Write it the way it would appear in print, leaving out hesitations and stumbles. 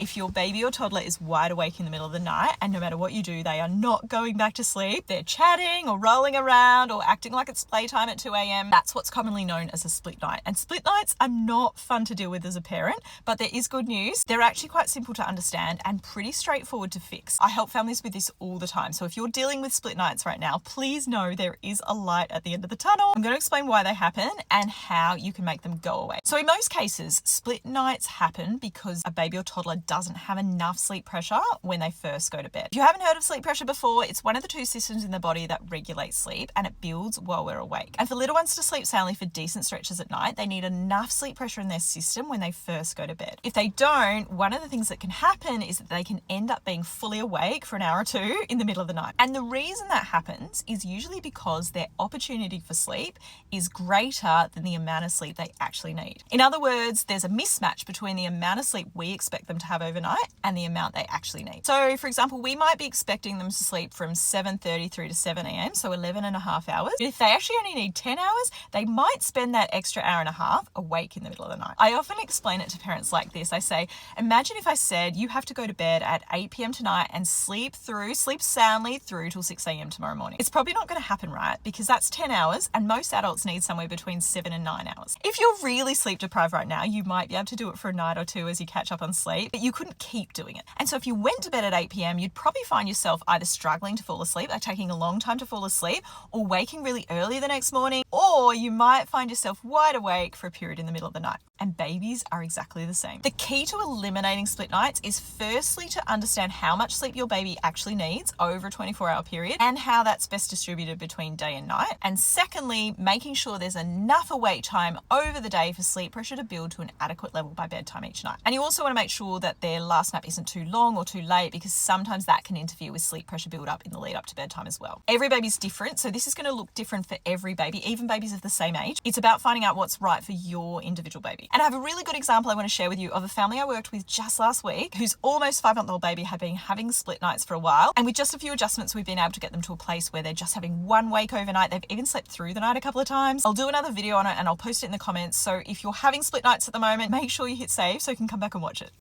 If your baby or toddler is wide awake in the middle of the night and no matter what you do, they are not going back to sleep, they're chatting or rolling around or acting like it's playtime at 2 a.m, that's what's commonly known as a split night. And split nights are not fun to deal with as a parent, but there is good news. They're actually quite simple to understand and pretty straightforward to fix. I help families with this all the time. So if you're dealing with split nights right now, please know there is a light at the end of the tunnel. I'm going to explain why they happen and how you can make them go away. So in most cases, split nights happen because a baby or toddler doesn't have enough sleep pressure when they first go to bed. If you haven't heard of sleep pressure before, it's one of the two systems in the body that regulates sleep, and it builds while we're awake. And for little ones to sleep soundly for decent stretches at night, they need enough sleep pressure in their system when they first go to bed. If they don't, one of the things that can happen is that they can end up being fully awake for an hour or two in the middle of the night. And the reason that happens is usually because their opportunity for sleep is greater than the amount of sleep they actually need. In other words, there's a mismatch between the amount of sleep we expect them to have overnight and the amount they actually need. So for example, we might be expecting them to sleep from 7:30 through to 7 a.m, so 11 and a half hours. But if they actually only need 10 hours, they might spend that extra hour and a half awake in the middle of the night. I often explain it to parents like this. I say, imagine if I said you have to go to bed at 8 p.m. tonight and sleep soundly through till 6 a.m. tomorrow morning. It's probably not going to happen, right? Because that's 10 hours and most adults need somewhere between 7 and 9 hours. If you're really sleep deprived right now, you might be able to do it for a night or two as you catch up on sleep, but you couldn't keep doing it. And so if you went to bed at 8 p.m, you'd probably find yourself either struggling to fall asleep, like taking a long time to fall asleep, or waking really early the next morning, or you might find yourself wide awake for a period in the middle of the night. And babies are exactly the same. The key to eliminating split nights is firstly to understand how much sleep your baby actually needs over a 24-hour period and how that's best distributed between day and night. And secondly, making sure there's enough awake time over the day for sleep pressure to build to an adequate level by bedtime each night. And you also want to make sure that their last nap isn't too long or too late, because sometimes that can interfere with sleep pressure build up in the lead up to bedtime as well. Every baby's different, so this is going to look different for every baby, even babies of the same age. It's about finding out what's right for your individual baby. And I have a really good example I want to share with you of a family I worked with just last week whose almost 5-month-old baby had been having split nights for a while. And with just a few adjustments, we've been able to get them to a place where they're just having one wake overnight. They've even slept through the night a couple of times. I'll do another video on it and I'll post it in the comments. So if you're having split nights at the moment, make sure you hit save so you can come back and watch it.